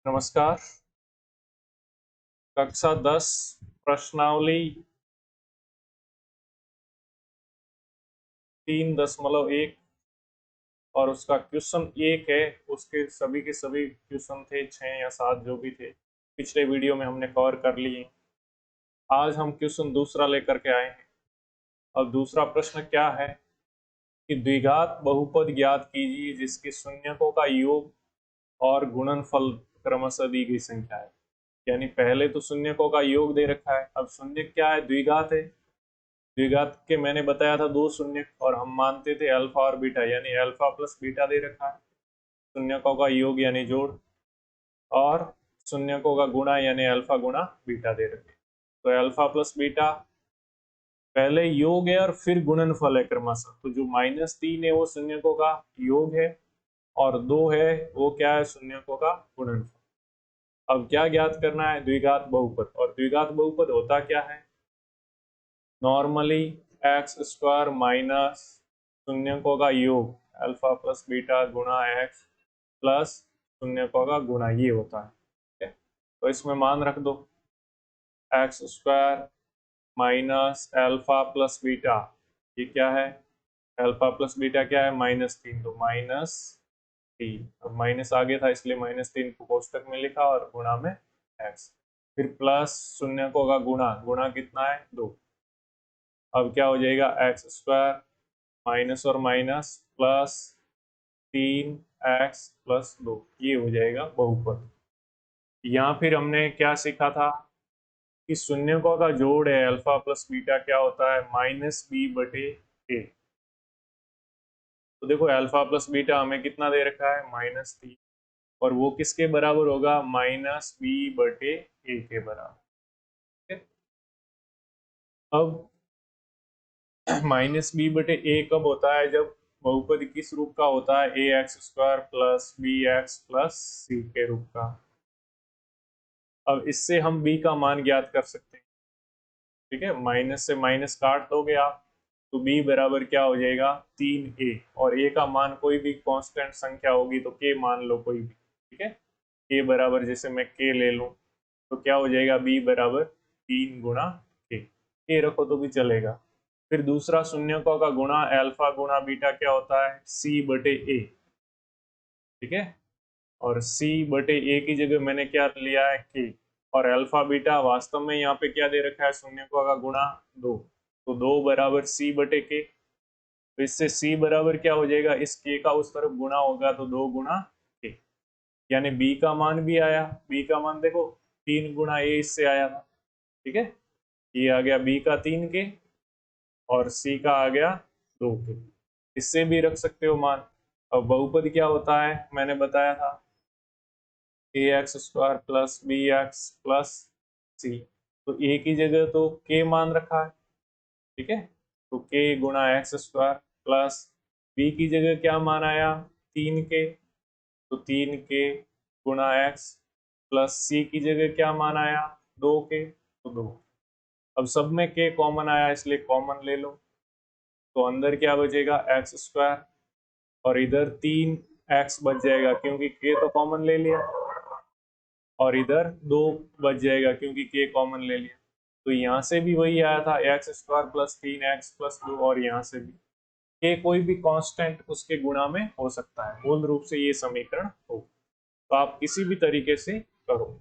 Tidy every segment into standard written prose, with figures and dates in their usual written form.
नमस्कार। कक्षा 10 प्रश्नावली 3.1 और उसका क्वेश्चन 1 है। उसके सभी के सभी क्वेश्चन थे 6 या 7 जो भी थे, पिछले वीडियो में हमने कवर कर लिए। आज हम क्वेश्चन दूसरा लेकर के आए हैं। अब दूसरा प्रश्न क्या है कि द्विघात बहुपद ज्ञात कीजिए जिसके शून्यकों का योग और गुणनफल क्रमशः दी गई संख्या है। यानी पहले तो शून्यकों का योग दे रखा है, अब शून्य क्या है, द्विघात है। द्विघात के मैंने बताया था दो शून्य और हम मानते थे अल्फा और बीटा, यानी अल्फा प्लस बीटा दे रखा है। शून्यकों का योग यानी जोड़ और शून्यकों का गुणा यानी अल्फा गुणा बीटा दे रखे। तो अल्फा प्लस बीटा पहले योग है और फिर गुणनफल है क्रमशः। तो जो -3 है वो शून्यकों का योग है और 2 है वो क्या है, शून्यकों का गुणनफल। अब क्या ज्ञात करना है, द्विघात बहुपद। और द्विघात बहुपद होता क्या है, नॉर्मली एक्स स्क्वायर माइनस शून्यकों का योग अल्फा प्लस बीटा गुणा एक्स प्लस शून्यकों का गुणा, ये होता है। ठीक है, तो इसमें मान रख दो x square minus alpha plus beta, ये क्या है, अल्फा प्लस बीटा क्या है, -3, तो -3। अब माइनस आगे था इसलिए -3 को कोष्टक में लिखा और गुणा में एक्स, फिर प्लस शून्यकों का गुणा, गुणा कितना है 2। अब क्या हो जाएगा, एक्स स्क्वायर माइनस और माइनस प्लस 3x प्लस 2, ये हो जाएगा बहुपद। यहाँ फिर हमने क्या सीखा था कि शून्यकों का जोड़ है अल्फा प्लस बीटा क्या होता है, -b/a। तो देखो अल्फा प्लस बीटा हमें कितना दे रखा है, -3, और वो किसके बराबर होगा, -b/a के बराबर। ठीक है? अब -b/a कब होता है, जब बहुपद किस रूप का होता है, ax² plus bx plus c के रूप का। अब इससे हम b का मान ज्ञात कर सकते हैं। ठीक है, माइनस से माइनस काट दोगे आप तो b बराबर क्या हो जाएगा, 3a, और a का मान कोई भी कांस्टेंट संख्या होगी तो k मान लो कोई भी। ठीक है, k बराबर जैसे मैं k ले लूं तो क्या हो जाएगा, b बराबर 3 गुणा k रखो तो भी चलेगा। फिर दूसरा शून्यकों का गुणा अल्फा गुणा बीटा क्या होता है, c/a। ठीक है, और c/a की जगह मैंने क्या लिया है, k, और अल्फा बीटा वास्तव में यहाँ पे क्या दे रखा है, शून्यकों का गुणा 2, तो 2 बराबर c/k। तो इससे c बराबर क्या हो जाएगा, इस k का उस तरफ गुणा होगा तो 2 गुणा k, यानी b का मान भी आया। b का मान देखो 3 गुणा a इससे आया था। ठीक है, ये आ गया b का 3k और c का आ गया 2k। इससे भी रख सकते हो मान। अब बहुपद क्या होता है, मैंने बताया था ax² plus bx plus c। तो a की जगह तो k मान रखा है। ठीक है, तो k गुणा x² प्लस b की जगह क्या मान आया, 3k, तो 3k गुणा x प्लस c की जगह क्या मान आया, 2k, तो 2। अब सब में k कॉमन आया इसलिए कॉमन ले लो, तो अंदर क्या बचेगा, x² और इधर 3x बच जाएगा क्योंकि k तो कॉमन ले लिया, और इधर 2 बच जाएगा क्योंकि k कॉमन ले लिया। तो यहाँ से भी वही आया था x² प्लस 3x प्लस 2, और यहाँ से भी k कोई भी कांस्टेंट उसके गुणा में हो सकता है, मूल रूप से ये समीकरण हो। तो आप किसी भी तरीके से करो।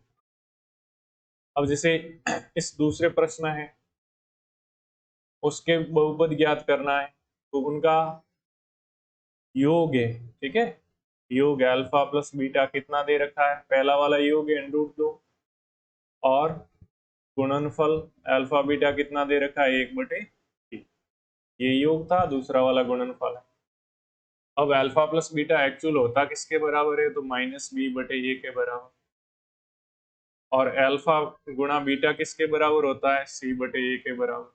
अब जैसे इस दूसरे प्रश्न है, उसके बहुपद ज्ञात करना है, तो उनका योग है। ठीक है, योग है अल्फा प्लस बीटा कितना दे रखा है, पहला वाला योग है √2, और गुणनफल अल्फा बीटा कितना दे रखा है, 1/3। ये योग था, दूसरा वाला गुणनफल है। अब अल्फा प्लस बीटा एक्चुअल होता किसके बराबर है, तो -b/a के बराबर, और अल्फा गुणा बीटा किसके बराबर होता है, c/a के बराबर।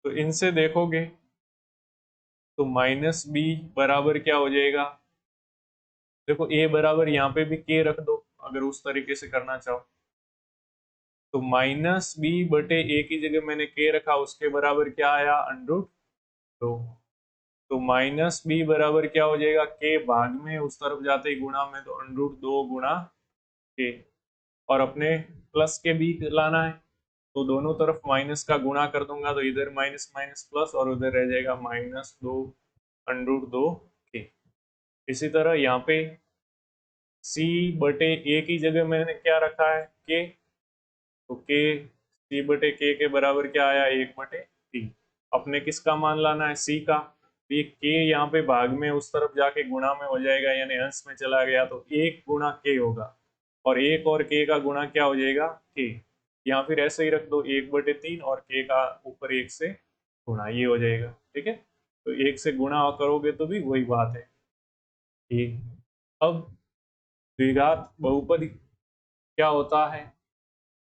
तो इनसे देखोगे तो -b बराबर क्या हो जाएगा, देखो a बराबर यहाँ पे भी k रख दो अगर उस तरीके से करना चाहो, तो -b/a की जगह मैंने k रखा, उसके बराबर क्या आया, √2। तो माइनस बी बराबर क्या हो जाएगा, के भाग में उस तरफ जाते ही गुणा में, तो अंडर 2 गुणा के, और अपने प्लस के बी लाना है, तो दोनों तरफ माइनस का गुणा कर दूंगा, तो इधर माइनस माइनस प्लस और उधर रह जाएगा -2 अंडर 2 के। इसी तरह यहाँ पे सी बटे ए की जगह मैंने क्या रखा है, के, तो के सी बटे के बराबर क्या आया, 1/3। अपने किसका मान लाना है, सी का, तो ये के यहाँ पे भाग में उस तरफ जाके गुणा में हो जाएगा, यानी अंश में चला गया, तो 1 गुणा के होगा, और 1 और के का गुणा क्या हो जाएगा, के, या फिर ऐसे ही रख दो 1/3 और के का ऊपर 1 से गुणा, ये हो जाएगा। ठीक है, तो 1 से गुणा करोगे तो भी वही बात है। ठीक, अब द्विघात बहुपद क्या होता है,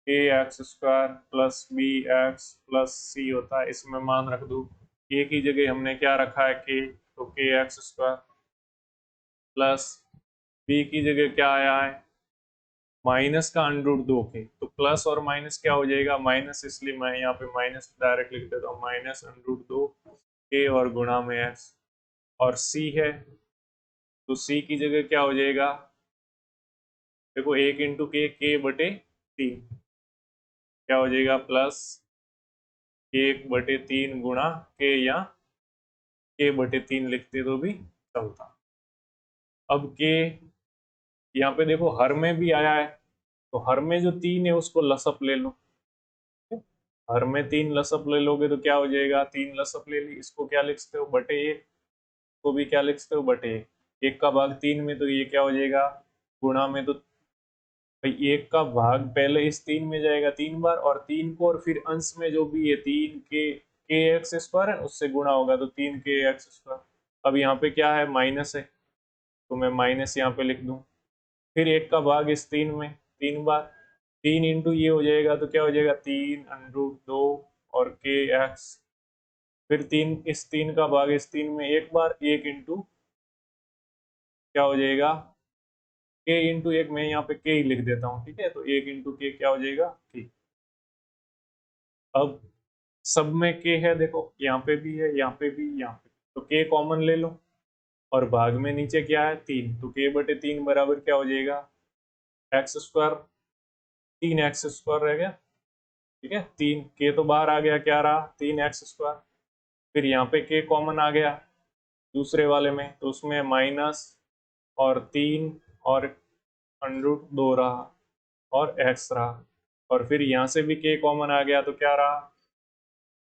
A X square plus B X plus C होता है। इसमें मान रख दो, ए की जगह हमने क्या रखा है, के, तो के एक्स स्क्वायर प्लस बी की जगह क्या आया है, माइनस का अंडर 2 के, तो प्लस और माइनस क्या हो जाएगा, माइनस, इसलिए मैं यहाँ पे माइनस डायरेक्ट लिख देता हूँ, माइनस अंडर 2 के और गुणा में एक्स। और सी है, तो सी की जगह क्या हो जाएगा, देखो 1 इंटू के बटे 3, क्या हो जाएगा, प्लस 1/3 गुणा के, या के/3 लिखते तो भी चलता। अब के यहाँ पे देखो हर में भी आया है, तो हर में जो 3 है उसको लसअप ले लो, हर में 3 लसअप ले लोगे तो क्या हो जाएगा, 3 लसअप ले ली, इसको क्या लिख सकते हो, बटे 1, को भी क्या लिख सकते हो, बटे 1, 1 का भाग 3 में, तो ये क्या हो जाएगा, गुणा में, तो भाई 1 का भाग पहले इस 3 में जाएगा 3 बार, और 3 को और फिर अंश में जो भी है 3 के एक्स स्क्वायर है उससे गुणा होगा, तो 3 के एक्स स्क्वायर। अब यहाँ पे क्या है, माइनस है, तो मैं माइनस यहाँ पे लिख दूं, फिर 1 का भाग इस 3 में 3 बार, 3 इंटू ये हो जाएगा, तो क्या हो जाएगा, 3 अंडर 2 और के एक्स, फिर 3 इस 3 का भाग इस 3 में 1 बार, 1 इंटू क्या हो जाएगा, के इंटू 1, मैं यहाँ पे के ही लिख देता हूँ, ठीक है, तो 1 इंटू के क्या हो जाएगा, ठीक। अब सब में के है, देखो यहाँ पे भी है, यहाँ पे भी, यहाँ पे, तो के कॉमन ले लो, और भाग में नीचे क्या है, 3, तो के/3 बराबर क्या हो जाएगा, एक्स स्क्वायर, 3x² रह गया, ठीक है, 3 के तो बाहर आ गया, क्या रहा, 3x², फिर यहाँ पे के कॉमन आ गया दूसरे वाले में, तो उसमें माइनस और 3 और अंडर 2 रहा, और x रहा, और फिर यहाँ से भी के कॉमन आ गया, तो क्या रहा,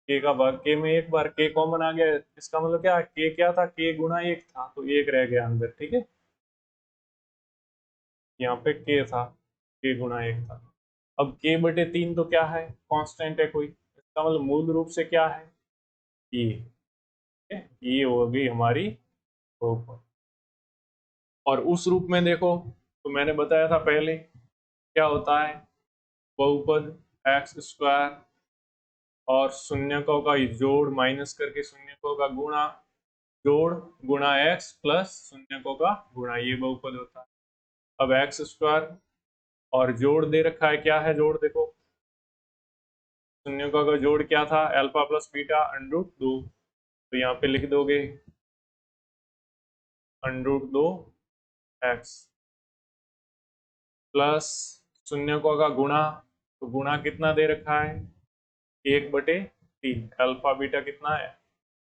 के का भाग के में 1 बार, के कॉमन आ गया, इसका मतलब क्या, के क्या था, के गुणा 1 था, तो 1 रह गया अंदर, ठीक है, यहाँ पे के था, के गुणा 1 था। अब के/3 तो क्या है, कांस्टेंट है कोई, इसका मतलब मूल रूप से क्या है, ये, ठीक है, ये हो गई हमारी बहुपद। और उस रूप में देखो, तो मैंने बताया था पहले क्या होता है, बहुपद x² और शून्यकों का जोड़ माइनस करके शून्यकों का गुणा, जोड़ गुणा x प्लस शून्यकों का गुणा, ये बहुपद होता है। अब x² और जोड़ दे रखा है, क्या है जोड़, देखो शून्यकों का जोड़ क्या था, अल्फा प्लस बीटा अंडर 2, तो यहाँ पे लिख दोगे अंडर 2 x प्लस शून्यकों का गुणा, तो गुणा कितना दे रखा है, 1/3, अल्फा बीटा कितना है,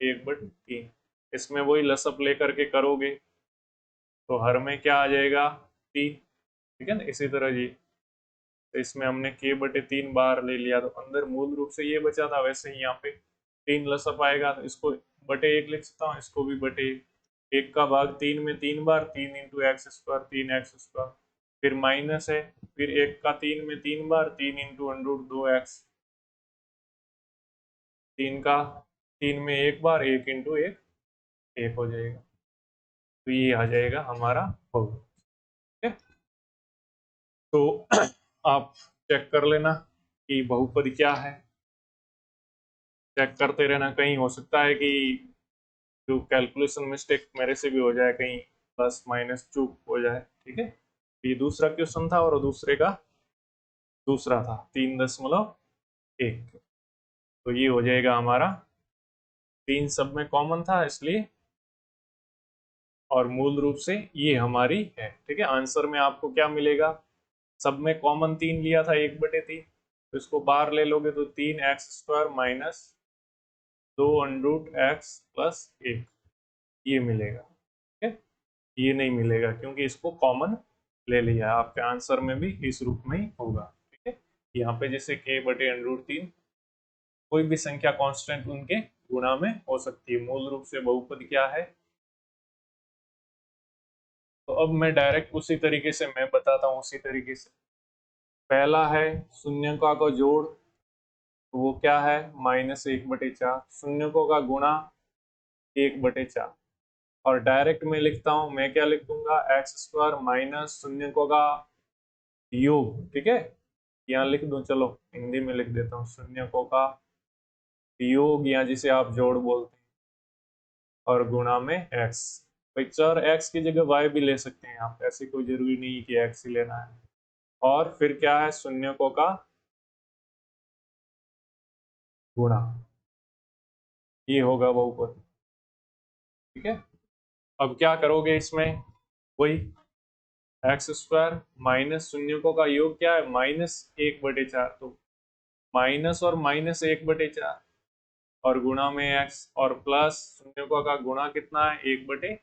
1/3, इसमें वही लसअप लेकर के करोगे, तो हर में क्या आ जाएगा, 3, ठीक है ना, इसी तरह जी, तो इसमें हमने k/3 बार ले लिया, तो अंदर मूल रूप से ये बचा था, वैसे ही यहाँ पे 3 लसअप आएगा, तो इसको बटे 1 लिख सकता हूँ, इसको भी बटे 1 का भाग 3 में 3 बार, 3 इंटू x², 3x², फिर माइनस है, फिर 1 का 3 में 3 बार, 3 इंटू अंडर 2x, 3 का 3 में 1 बार, 1 इंटू 1, 1 हो जाएगा, तो ये आ जाएगा हमारा बहुपद, ठीक है। तो आप चेक कर लेना कि बहुपद क्या है, चेक करते रहना, कहीं हो सकता है कि जो कैलकुलेशन मिस्टेक मेरे से भी हो जाए, कहीं प्लस माइनस चूक हो जाए, ठीक है। ये दूसरा क्वेश्चन था और दूसरे का दूसरा था 3.1, तो ये हो जाएगा हमारा, 3 सब में कॉमन था इसलिए और मूल रूप से ये हमारी है। ठीक है, आंसर में आपको क्या मिलेगा, सब में कॉमन 3 लिया था, 1/3, तो इसको बाहर ले लोगे तो 3x² माइनस 2√x+1 ये मिलेगा। ठीक है, ये नहीं मिलेगा क्योंकि इसको कॉमन ले लिया है। आपके आंसर में भी इस रूप में ही होगा। ठीक है, यहाँ पे जैसे k/√3 कोई भी संख्या कांस्टेंट उनके गुणा में हो सकती है। मूल रूप से बहुपद क्या है, तो अब मैं डायरेक्ट उसी तरीके से मैं बताता हूँ। उसी तरीके से पहला है शून्यकों का जोड़, तो वो क्या है -1/4, शून्यकों का गुणा 1/4। और डायरेक्ट मैं लिखता हूं, मैं क्या लिख दूंगा, x² माइनस शून्यकों का योग। ठीक है, यहाँ लिख दूं, चलो हिंदी में लिख देता हूँ, शून्यकों का योग या जिसे आप जोड़ बोलते हैं, और गुणा में x। भाई चर x की जगह y भी ले सकते हैं आप, ऐसी कोई जरूरी नहीं कि x ही लेना है। और फिर क्या है, शून्यकों का गुणा, ये होगा बहुपद। ठीक है, अब क्या करोगे इसमें, वही x² माइनस शून्यकों का योग क्या है -1/4, तो माइनस और -1/4 और गुणा में x, और प्लस शून्यकों का गुणा कितना है 1/4।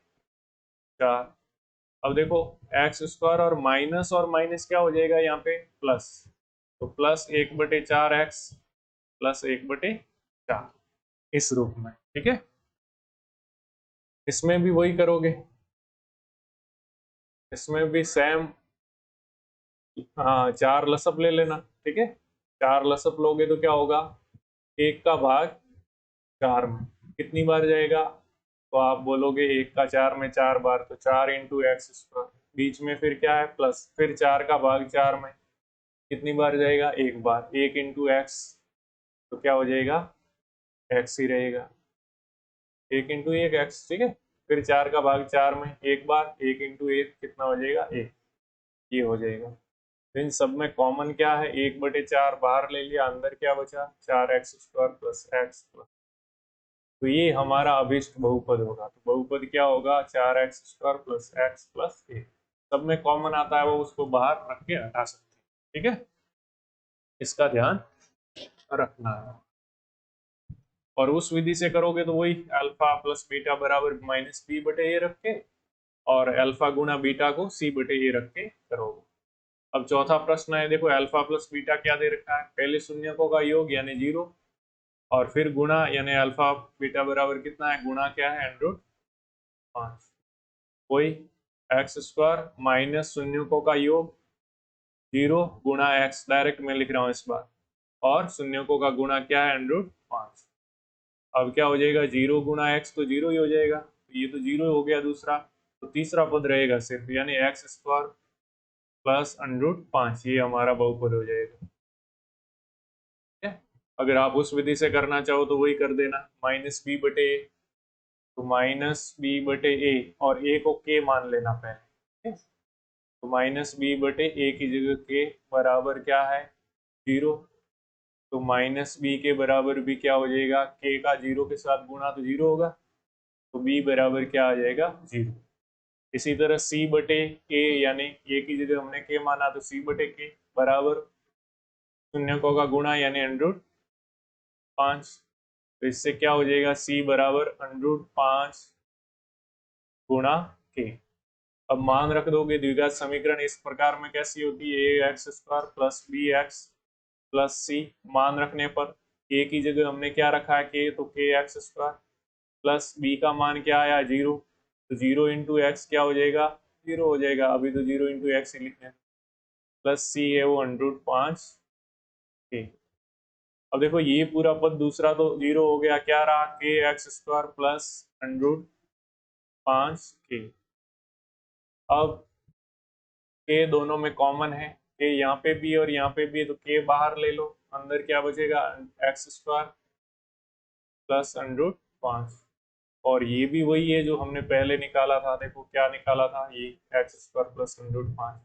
अब देखो x² और माइनस क्या हो जाएगा यहाँ पे प्लस, तो प्लस 1/4x प्लस 1/4 इस रूप में। ठीक है, इसमें भी वही करोगे, इसमें भी सेम, हाँ 4 लसअप ले लेना। ठीक है, 4 लसअप लोगे तो क्या होगा, 1 का भाग 4 में कितनी बार जाएगा, तो आप बोलोगे 1 का 4 में 4 बार, तो 4x²। बीच में फिर क्या है प्लस, फिर 4 का भाग 4 में कितनी बार जाएगा, 1 बार, 1 x, तो क्या हो जाएगा x ही रहेगा, 1 x। ठीक है, फिर 4 का भाग 4 में 1 बार, 1 कितना हो जाएगा 1, ये हो जाएगा। तो इन सब में कॉमन क्या है, 1/4 बाहर ले लिया, अंदर क्या बचा 4x² प्लस x प्लस, तो ये हमारा अभिष्ट बहुपद होगा। तो बहुपद क्या होगा, 4x² प्लस x प्लस 1, सब में कॉमन आता है वो उसको बाहर रख के हटा सकते हैं। ठीक है, इसका ध्यान रखना है। और उस विधि से करोगे तो वही अल्फा प्लस बीटा बराबर -b/a रख के, और अल्फा गुणा बीटा को c/a रख के करोगे। अब चौथा प्रश्न है, देखो अल्फा प्लस बीटा क्या दे रखा है, पहले शून्यकों का योग यानी 0, और फिर गुणा यानी अल्फा बीटा बराबर कितना है, गुणा क्या है √5, वही x² माइनस शून्यकों का योग 0 गुणा x, डायरेक्ट मैं लिख रहा हूँ इस बार, और शून्यकों का गुणा क्या है √5। अब क्या हो जाएगा, 0 गुणा x तो 0 ही हो जाएगा, तो ये तो 0 हो गया दूसरा, तो तीसरा पद रहेगा सिर्फ, यानी x² प्लस √5, ये हमारा बहुपद हो जाएगा। ठीक है, अगर आप उस विधि से करना चाहो तो वही कर देना, -b/a, तो -b/a, और a को k मान लेना पहले। ठीक है, तो -b/a की जगह k बराबर क्या है 0, तो -b के बराबर भी क्या हो जाएगा, k का 0 के साथ गुणा तो 0 होगा, तो b बराबर क्या आ जाएगा 0। इसी तरह c/k, यानी a की जगह हमने k माना तो c/k बराबर शून्यकों का गुणा यानी √5, तो इससे क्या हो जाएगा, c बराबर √5 गुणा k। अब मान रख दोगे, द्विघात समीकरण इस प्रकार में कैसी होती है, ax² plus bx plus c, मान रखने पर a की जगह हमने क्या रखा है k, तो kx² प्लस b का मान क्या आया 0, तो 0 इंटू एक्स क्या हो जाएगा 0 हो जाएगा, अभी तो 0 इंटू एक्स ही लिखने, प्लस c है वो √5 k। अब देखो ये पूरा पद दूसरा तो 0 हो गया, क्या रहा kx² प्लस √5 k। अब k दोनों में कॉमन है, k यहाँ पे भी और यहाँ पे भी, तो k बाहर ले लो, अंदर क्या बचेगा x² प्लस √5, और ये भी वही है जो हमने पहले निकाला था, देखो क्या निकाला था, ये x² प्लस √5,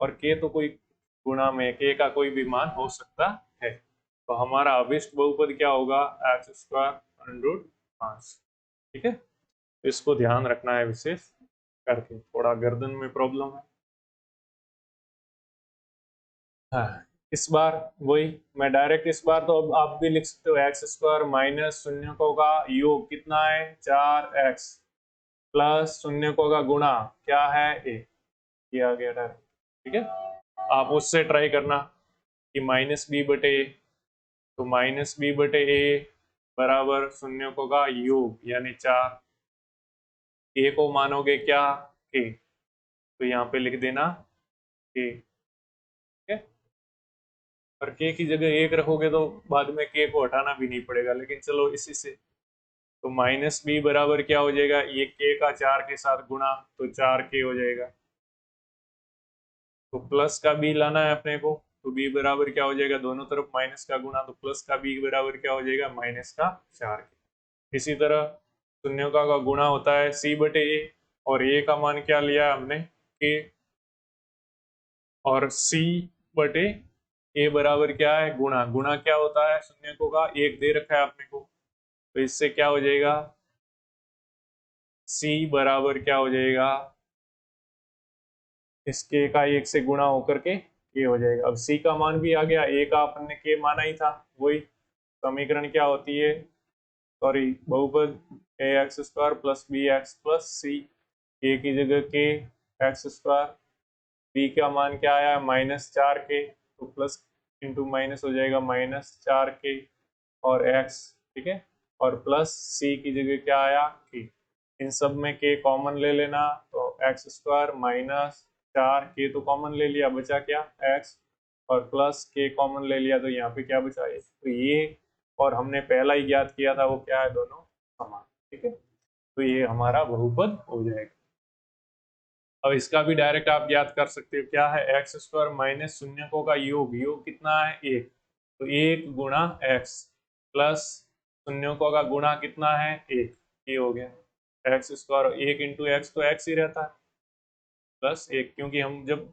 और k तो कोई गुणा में k का कोई भी मान हो सकता है, तो हमारा अभिष्ट बहुपद क्या होगा x² √5। ठीक है, इसको ध्यान रखना है विशेष करके, थोड़ा गर्दन में प्रॉब्लम है। हाँ, इस बार वही मैं डायरेक्ट इस बार तो अब आप भी लिख सकते हो एक्स स्क्वायर माइनस शून्यकों का योग कितना है 4x प्लस शून्यकों का गुणा क्या है a, ये आ गया डायरेक्ट। ठीक है, आप उससे ट्राई करना कि माइनस बी बटे ए, तो माइनस बी बटे ए बराबर शून्यकों का योग यानी 4, ए को मानोगे क्या के, तो यहाँ पे लिख देना के। ठीक है, और के की जगह एक रखोगे तो बाद में के को हटाना भी नहीं पड़ेगा, लेकिन चलो इसी से, तो माइनस बी बराबर क्या हो जाएगा, ये के का 4 के साथ गुणा तो 4 के हो जाएगा, तो प्लस का बी लाना है अपने को, तो बी बराबर क्या हो जाएगा, दोनों तरफ माइनस का गुणा, तो प्लस का बी बराबर क्या हो जाएगा माइनस का 4 के। इसी तरह शून्यों का गुणा होता है सी बटे ए, और ए का मान क्या लिया हमने के, और सी बटे ए बराबर क्या है गुणा, गुणा क्या होता है शून्यों का एक दे रखा है अपने को, तो इससे क्या हो जाएगा सी बराबर क्या हो जाएगा, इस के का एक से गुणा होकर के ये हो जाएगा। अब सी का मान भी आ गया, ए का अपन ने के माना ही था, वही समीकरण क्या होती है, सॉरी बहुपद A X square plus B X plus C, A की जगह के एक्स स्क्वायर, बी का मान क्या आया -4 के, तो प्लस इंटू माइनस हो जाएगा -4 के और एक्स। ठीक है, और प्लस सी की जगह क्या आया के, इन सब में के कॉमन ले लेना, तो एक्स स्क्वायर -4 के तो कॉमन ले लिया, बचा क्या एक्स, और प्लस के कॉमन ले लिया, तो यहाँ पे क्या बचा है, तो ये और हमने पहला ही ज्ञात किया था वो क्या है, दोनों समान। ठीक है, तो ये हमारा बहुपद हो जाएगा। अब इसका भी डायरेक्ट आप ज्ञात कर सकते हो, क्या है एक्स स्क्वायर माइनस शून्यकों का योग, योग कितना है 1, तो 1 × x प्लस शून्यकों का गुणा कितना है 1, ये हो गया एक्स स्क्वायर, 1 × x तो x ही रहता है प्लस 1, क्योंकि हम जब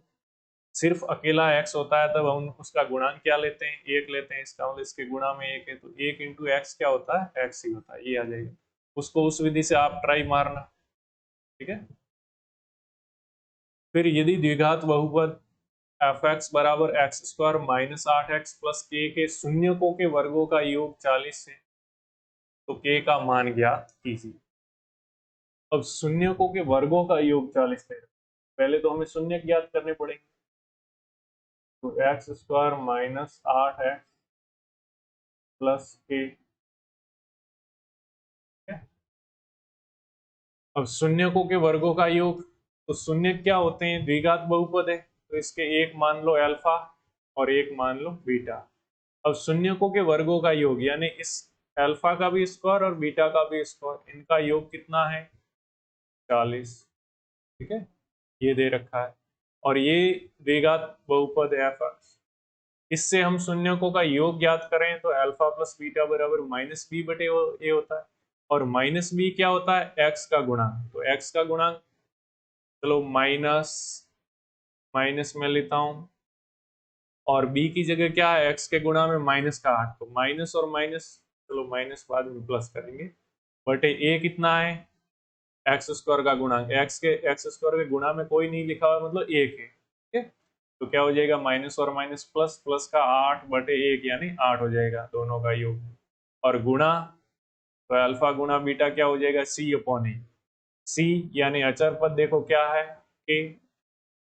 सिर्फ अकेला x होता है तब हम उसका गुणांक क्या लेते हैं 1 लेते हैं, इसका मतलब इसके गुणा में 1 है, तो 1 × x क्या होता है x ही होता है, ये आ जाएगा। उसको उस विधि से आप ट्राई मारना। ठीक है, फिर यदि द्विघात बहुपद एफ एक्स बराबर एक्स स्क्वायर -8x प्लस के शून्यकों के वर्गों का योग 40 है, तो के का मान ज्ञात कीजिए। अब शून्यकों के वर्गों का योग 40 है, पहले तो हमें शून्य ज्ञात करने पड़ेंगे, तो एक्स स्क्वायर -8x प्लस के। अब शून्यकों के वर्गों का योग, तो शून्य क्या होते हैं द्विघात बहुपद है, तो इसके एक मान लो अल्फा और एक मान लो बीटा। अब शून्यकों के वर्गों का योग यानी इस अल्फा का भी स्क्वायर और बीटा का भी स्क्वायर, इनका योग कितना है 40। ठीक है, ये दे रखा है, और ये द्विघात बहुपद है एफ एक्स। इससे हम शून्यकों का योग ज्ञात करें तो अल्फा प्लस बीटा बराबर -b बटे ए होता है, और -b क्या होता है एक्स का गुणांक, तो एक्स का गुणांक चलो माइनस माइनस में लेता हूं, और b की जगह क्या है x के गुणा में -8, तो माइनस और माइनस, चलो माइनस बाद में प्लस करेंगे, बटे a कितना है एक्स स्क्वायर का गुणांक, एक्स स्क्वायर के गुणा में कोई नहीं लिखा हुआ मतलब 1 है। ठीक है, तो क्या हो जाएगा माइनस और माइनस प्लस, प्लस का 8/1 यानी 8 हो जाएगा दोनों का योग, और गुणा, तो अल्फा गुणा बीटा क्या हो जाएगा c/a, c यानी अचर पद देखो क्या है k,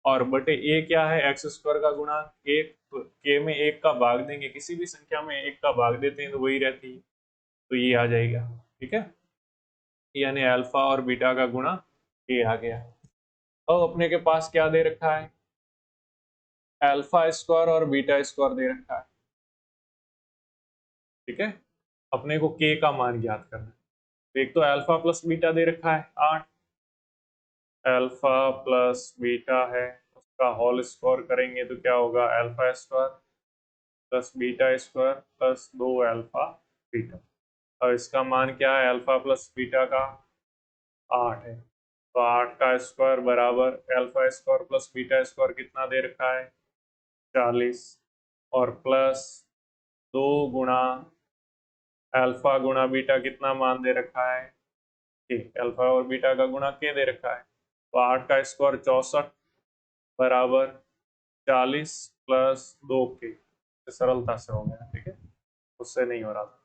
और बटे ए क्या है एक्स स्क्वायर का गुणांक 1, तो के में 1 का भाग देंगे, किसी भी संख्या में 1 का भाग देते हैं तो वही रहती है, तो ये आ जाएगा। ठीक है, यानी अल्फा और बीटा का गुणा ये आ गया। अब अपने के पास क्या दे रखा है अल्फा स्क्वायर और बीटा स्क्वायर दे रखा है। ठीक है, अपने को के का मान ज्ञात करना है, तो एक तो अल्फा प्लस बीटा दे रखा है 8, अल्फा प्लस बीटा है उसका होल स्क्वायर करेंगे तो क्या होगा alpha square plus beta square plus 2 alpha beta, और इसका मान क्या है अल्फा प्लस बीटा का 8 है, तो 8 का स्क्वायर बराबर alpha square plus beta square कितना दे रखा है 40, और प्लस 2 गुणा अल्फा गुणा बीटा कितना मान दे रखा है ठीक, अल्फा और बीटा का गुणा के दे रखा है, तो 8 का स्क्वायर 64 बराबर 40 प्लस 2 के, सरलता से हो गया। ठीक है, उससे नहीं हो रहा था।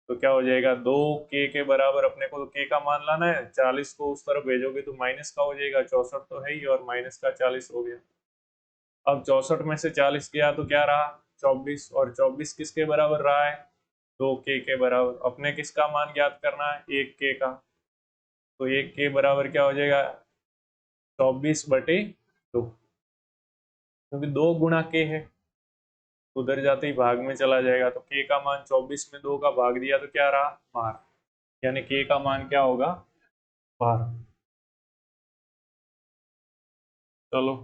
तो क्या हो जाएगा, 2 के बराबर, अपने को तो के का मान लाना है, 40 को उस तरफ भेजोगे तो माइनस का हो जाएगा, 64 तो है ही, और माइनस का 40 हो गया। अब 64 में से 40 गया तो क्या रहा, 24, और 24 किसके बराबर रहा है, 2 के बराबर। अपने किसका मान ज्ञात करना है, 1 के का, तो 1 के बराबर क्या हो जाएगा, 24/2, क्योंकि 2 गुणा के है, उधर जाते ही भाग में चला जाएगा, तो के का मान 24 में 2 का भाग दिया तो क्या रहा, 12, यानी के का मान क्या होगा, 12। चलो,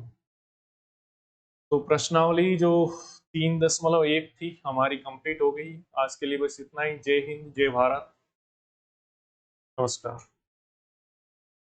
तो प्रश्नावली जो 3.1 थी हमारी कंप्लीट हो गई। आज के लिए बस इतना ही। जय हिंद, जय भारत, नमस्कार।